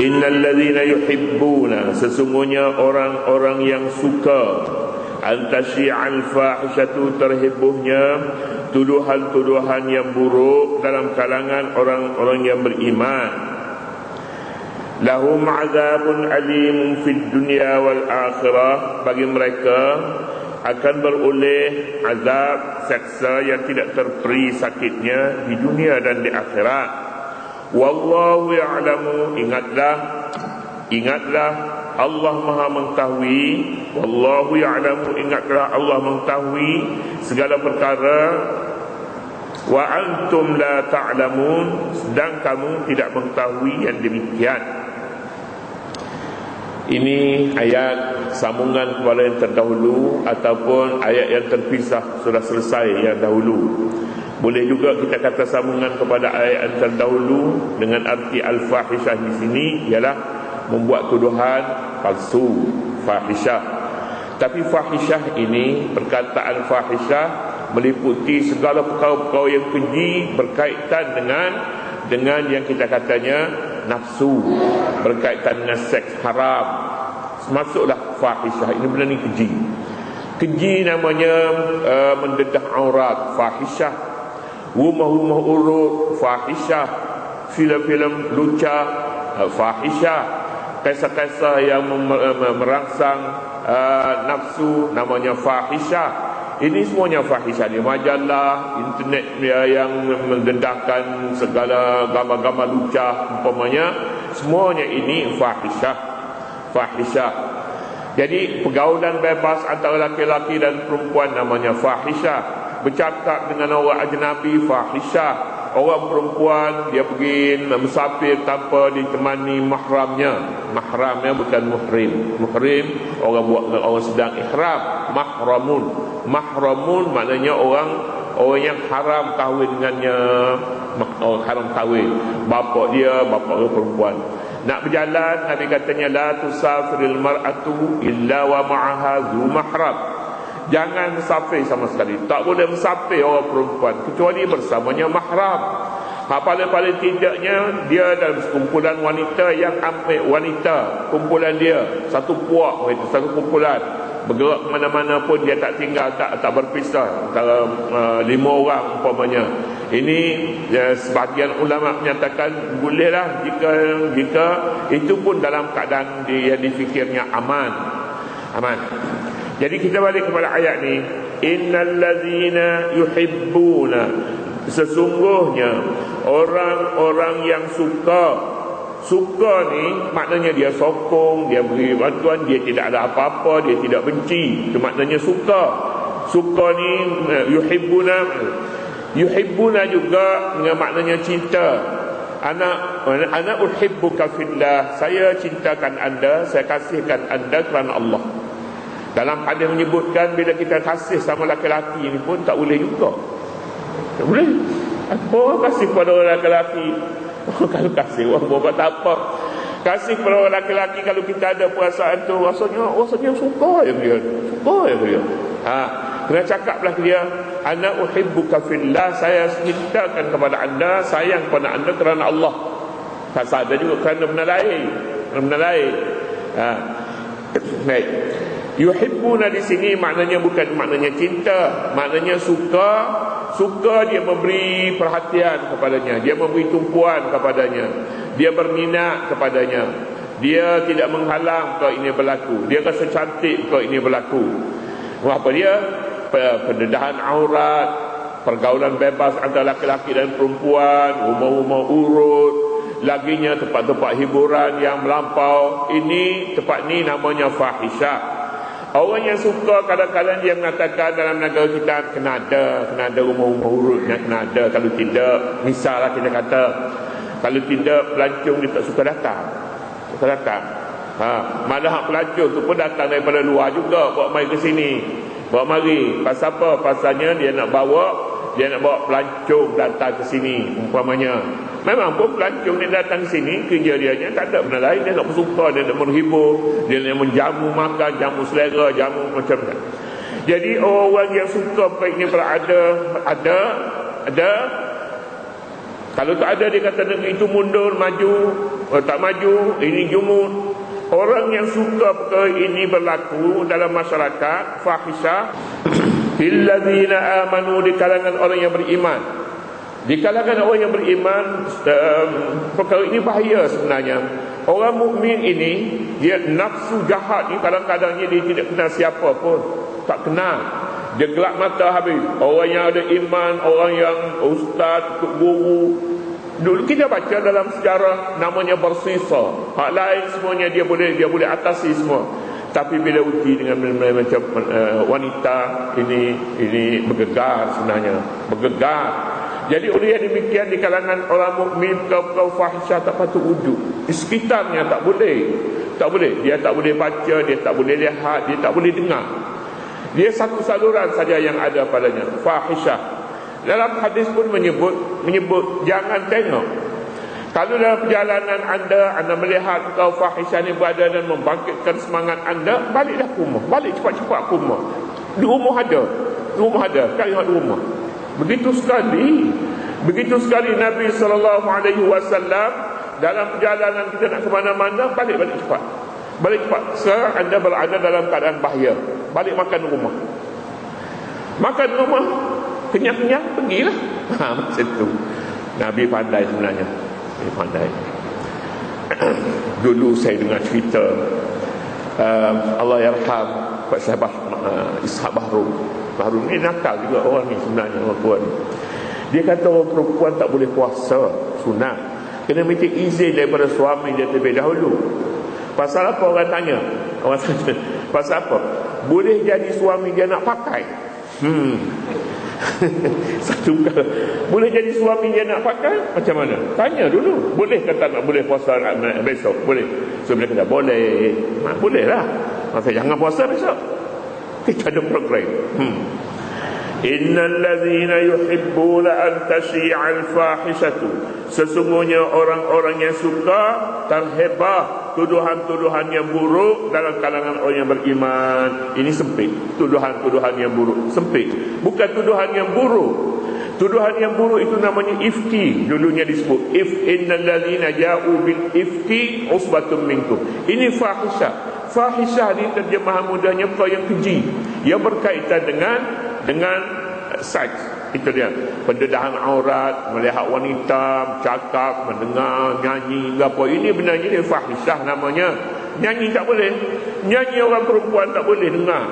Innal ladzina yuhibbuna, sesungguhnya orang-orang yang suka antasyi'al fahishatu, terhebohnya tuduhan-tuduhan yang buruk dalam kalangan orang-orang yang beriman. Lahum azabun alim fid dunya wal akhirah, bagi mereka akan beroleh azab seksa yang tidak terperi sakitnya di dunia dan di akhirat. Wallahu ya'lamu, ingatlah Allah Maha mengetahui. Wallahu ya'lamu, ingatlah Allah mengetahui segala perkara. Wa antum la ta'lamun, sedang kamu tidak mengetahui yang demikian. Ini ayat sambungan kepada yang terdahulu, ataupun ayat yang terpisah sudah selesai yang dahulu. Boleh juga kita kata sambungan kepada ayat yang terdahulu, dengan arti al-fahishah di sini ialah membuat tuduhan palsu, fahishah. Tapi fahishah ini, perkataan fahishah meliputi segala perkara-perkara yang keji berkaitan dengan yang kita katanya nafsu, berkaitan dengan seks haram, masuklah fahishah. Ini benda ni keji. Keji namanya mendedah aurat, fahishah. Rumah-rumah urut, fahishah. Filem-filem luca, fahishah. Kisah-kisah yang merangsang nafsu, namanya fahishah. Ini semuanya fahishah ni. Majalah, internet yang mendedahkan segala gambar-gambar lucah umpamanya, semuanya ini fahishah. Fahishah. Jadi pergaulan bebas antara laki-laki dan perempuan namanya fahishah. Bercakap dengan orang ajnabi, fahishah. Orang perempuan dia pergi musafir tanpa ditemani mahramnya. Mahramnya bukan muhrim. Muhrim orang buat dengan orang sedang ihram. Mahramun maknanya orang yang haram kahwin dengannya. Orang haram kahwin, bapa dia, bapa dia perempuan. Nak berjalan, Nabi katanya la tusafiril mar'atu illa wa ma'aha zu mahram. Jangan musafir sama sekali, tak boleh musafir orang perempuan kecuali bersamanya mahram. Paling tidaknya dia dalam sekumpulan wanita yang ambil wanita, kumpulan dia satu puak, satu kumpulan, bergerak ke mana-mana pun dia tak tinggal, tak berpisah antara 5 orang umpamanya. Ini sebahagian ulama menyatakan bolehlah jika itu pun dalam keadaan dia difikirnya aman. Jadi kita balik kepada ayat ni, innal ladzina yuhibbuna, sesungguhnya orang-orang yang suka ni maknanya dia sokong, dia beri bantuan, dia tidak ada apa-apa, dia tidak benci. Itu maknanya suka. Suka ni yuhibbuna juga dengan maknanya cinta. Ana uhibbuka fillah, saya cintakan anda, saya kasihkan anda kerana Allah. Dalam hadis menyebutkan bila kita kasih sama laki-laki ni pun tak boleh juga. Tak boleh. Apa kasih kepada orang laki-laki? Kalau kasih orang buat tak apa. Kasih kepada orang laki-laki kalau kita ada perasaan tu, rasanya suka ya dia. Kena cakaplah dia, ana uhibbuka fillah, saya cintakan kepada anda, sayang kepada anda kerana Allah. Tak ada juga kerana benda lain. Baik. Yuhibbuna di sini maknanya bukan maknanya cinta, maknanya suka. Suka dia memberi perhatian kepadanya, dia memberi tumpuan kepadanya, dia berminat kepadanya. Dia tidak menghalang kalau ini berlaku, dia rasa cantik kalau ini berlaku. Apa dia? Pendedahan aurat, pergaulan bebas antara laki-laki dan perempuan, rumah-rumah urut, laginya tempat-tempat hiburan yang melampau. Ini tempat ni namanya fahishah. Orang yang suka kadang-kadang dia mengatakan dalam negara kita kena ada rumah-rumah urut, kena ada. Kalau tidak, misalnya kita kata, kalau tidak pelancong dia tak suka datang. Malah pelancong tu pun datang daripada luar juga, bawa mari ke sini. Pasal apa? Pasalnya dia nak bawa pelancong datang ke sini umpamanya. Memang pun pelancong dia datang ke sini, kerja dia tak ada benda lain, dia nak bersuka, dia nak menghibur, dia nak menjamu makan, jamu selera, jamu macam-macam. Jadi orang yang suka baik ni berada ada Kalau tak ada, dia kata negeri itu mundur, maju, tak maju, ini jumud. Orang yang suka perkara ini berlaku dalam masyarakat, fahisyah, illadzina amanu, di kalangan orang yang beriman. Di kalangan orang yang beriman, perkara ini bahaya sebenarnya. Orang mukmin ini, dia nafsu jahat ni kadang-kadang dia tidak kenal siapa pun, tak kenal. Dia gelap mata habis. Orang yang ada iman, orang yang ustaz, guru. Dulu kita baca dalam sejarah namanya bersisa. Hak lain semuanya dia boleh atasi semua. Tapi bila uji dengan macam wanita, ini bergegar sebenarnya, bergegar. Jadi oleh yang demikian di kalangan orang mukmin, kau fahisyah tak patut wujud. Di sekitarnya tak boleh. Tak boleh. Dia tak boleh baca, dia tak boleh lihat, dia tak boleh dengar. Dia satu saluran saja yang ada padanya, fahisyah. Dalam hadis pun menyebut jangan tengok. Kalau dalam perjalanan anda melihat kau fahisyah ni berada dan membangkitkan semangat anda, baliklah ke rumah. Balik cepat-cepat ke rumah. Di rumah ada. Cari di rumah. Begitu sekali Nabi SAW dalam perjalanan kita nak ke mana-mana, balik cepat. Balik cepat. Sekarang anda berada dalam keadaan bahaya, balik makan rumah. Makan rumah, kenyang-kenyang, pergilah. Macam tu. Nabi pandai sebenarnya. Nabi pandai. Dulu saya dengar cerita Allah yarham Pak Sahabat Ishaq Bahru ni nakal juga orang ni sebenarnya, orang tua ni. Dia kata orang perempuan tak boleh puasa sunat, kena minta izin daripada suami dia terlebih dahulu. Pasal apa orang tanya? Orang tanya, pasal apa? Boleh jadi suami dia nak pakai. Satu kali boleh jadi suami dia nak pakai, macam mana? Tanya dulu. Boleh kata nak boleh puasa besok? Boleh. So dia kata boleh. Boleh lah. Masa jangan puasa besok. Kita ada program. Innal ladzina yuhibbuna an tashi'al fahishatu, sesungguhnya orang-orang yang suka terhebah tuduhan-tuduhan yang buruk dalam kalangan orang yang beriman. Ini sempit. Tuduhan-tuduhan yang buruk sempit. Bukan tuduhan yang buruk. Tuduhan yang buruk itu namanya ifki. Dulunya disebut innal ladzina ja'u bil ifki usbatun minkum. Ini fahisyah. Fahisyah ni terjemahan mudahnya perkara yang keji, yang berkaitan dengan seks. Itu dia, pendedahan aurat, melihat wanita, cakap, mendengar, nyanyi, apa. Ini benarnya dia fahisyah namanya. Nyanyi tak boleh. Nyanyi orang perempuan tak boleh dengar.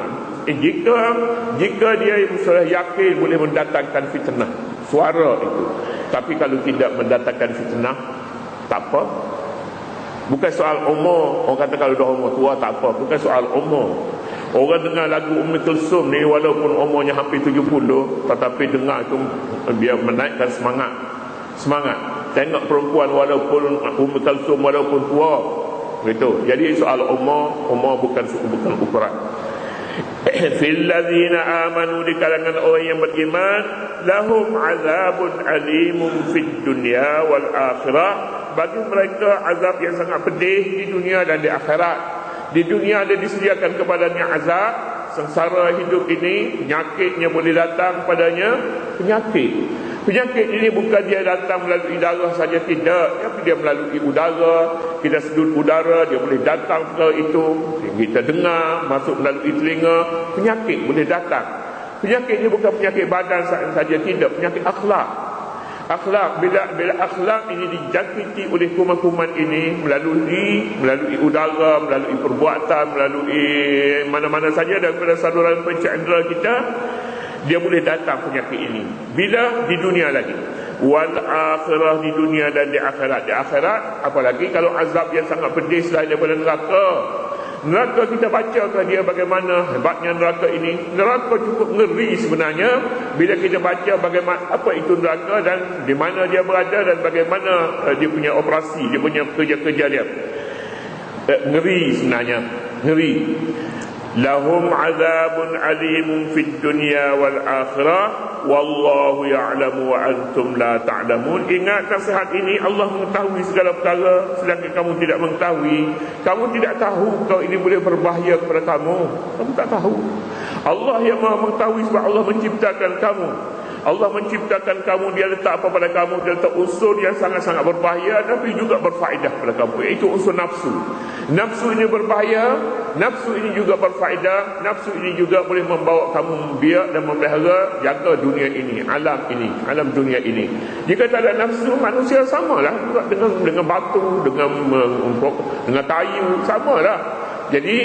Jika dia sudah yakin boleh mendatangkan fitnah, suara itu. Tapi kalau tidak mendatangkan fitnah, tak apa. Bukan soal umur. Orang kata kalau dah umur tua tak apa. Bukan soal umur. Orang dengar lagu Ummi Kulsum ni walaupun umurnya hampir 70, tetapi dengar itu dia menaikkan semangat. Tengok perempuan walaupun Ummi Kulsum walaupun tua. Begitu. Jadi soal umur bukan ukuran. Fil ladzina amanu, di kalangan orang yang beriman, lahum azabun alimun fid dunya wal akhirah, bagi mereka azab yang sangat pedih di dunia dan di akhirat. Di dunia ada disediakan kepadanya azab, sengsara hidup ini, penyakitnya boleh datang padanya. Penyakit ini bukan dia datang melalui darah saja, tidak, tapi dia melalui udara. Kita sedut udara, dia boleh datang ke itu. Kita dengar, masuk melalui telinga. Penyakit boleh datang. Penyakit ini bukan penyakit badan saja, tidak, penyakit akhlak. Bila akhlak ini dijangkiti oleh kuman-kuman ini melalui udara, melalui perbuatan, melalui mana-mana saja daripada saluran pencahayaan kita, dia boleh datang penyakit ini. Bila? Di dunia lagi. Wal akhirah, di dunia dan di akhirat. Di akhirat, apalagi kalau azab yang sangat pedih selain daripada neraka. Neraka kita baca ke dia bagaimana hebatnya neraka ini. Neraka cukup ngeri sebenarnya bila kita baca bagaimana apa itu neraka dan di mana dia berada dan bagaimana dia punya operasi, dia punya kerja-kerja dia. Ngeri sebenarnya, ngeri. Lahum azabun alimun fid dunya wal akhirah wallahu ya'lamu wa antum la ta'lamun. Ingat nasihat ini, Allah mengetahui segala perkara sedangkan kamu tidak mengetahui. Kamu tidak tahu kalau ini boleh berbahaya kepada kamu. Kamu tak tahu. Allah yang Maha mengetahui sebab Allah menciptakan kamu. Allah menciptakan kamu, Dia letak apa pada kamu? Dia letak unsur yang sangat-sangat berbahaya tapi juga berfaedah pada kamu, iaitu unsur nafsu. Nafsu ini berbahaya, nafsu ini juga berfaedah, nafsu ini juga boleh membawa kamu biak dan memelihara jaga dunia ini, alam dunia ini. Jika tak ada nafsu, manusia samalah juga dengan batu, dengan kayu, samalah. Jadi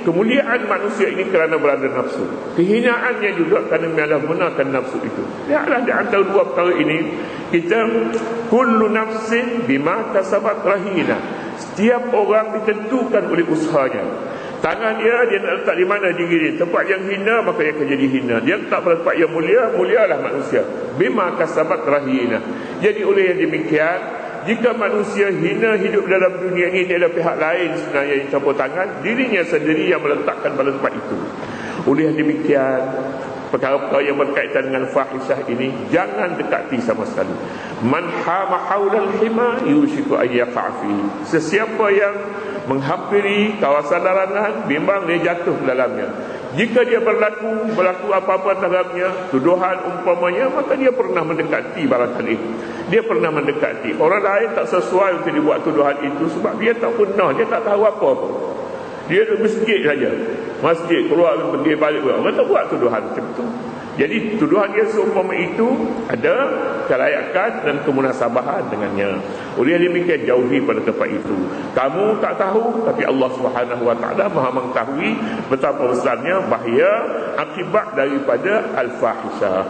kemuliaan manusia ini kerana berada nafsu, kehinaannya juga kerana menyalahgunakan nafsu itu. Lihatlah di antara dua perkara ini, kita kullu nafsin bima kasabat rahina. Setiap orang ditentukan oleh usahanya. Tangan dia nak letak di mana diri dia. Tempat yang hina, maka dia akan jadi hina. Dia letak pada tempat yang mulia, mulialah manusia. Bima kasabat rahina. Jadi oleh yang demikian, jika manusia hina hidup dalam dunia ini, ada pihak lain sebenarnya yang campur tangan, dirinya sendiri yang meletakkan pada tempat itu. Oleh yang demikian, perkara-perkara yang berkaitan dengan fahisyah ini jangan dekati sama sekali. Man hama haulal hima yushiku ayyaqafi. Sesiapa yang menghampiri kawasan larangan, bimbang dia jatuh ke dalamnya. Jika dia berlaku apa-apa terhadapnya, tuduhan umpamanya, maka dia pernah mendekati barangkali. Dia pernah mendekati. Orang lain tak sesuai untuk dibuat tuduhan itu sebab dia tak pernah, dia tak tahu apa-apa. Dia di masjid saja. Masjid keluar pergi balik, orang tak buat tuduhan macam tu. Jadi tuduhan dia seumpama itu ada kelayakan dan kemunasabahan dengannya. Oleh demikian jauhi pada tempat itu. Kamu tak tahu, tapi Allah Subhanahu Wa Taala Maha mengetahui betapa besarnya bahaya akibat daripada al-fahisyah.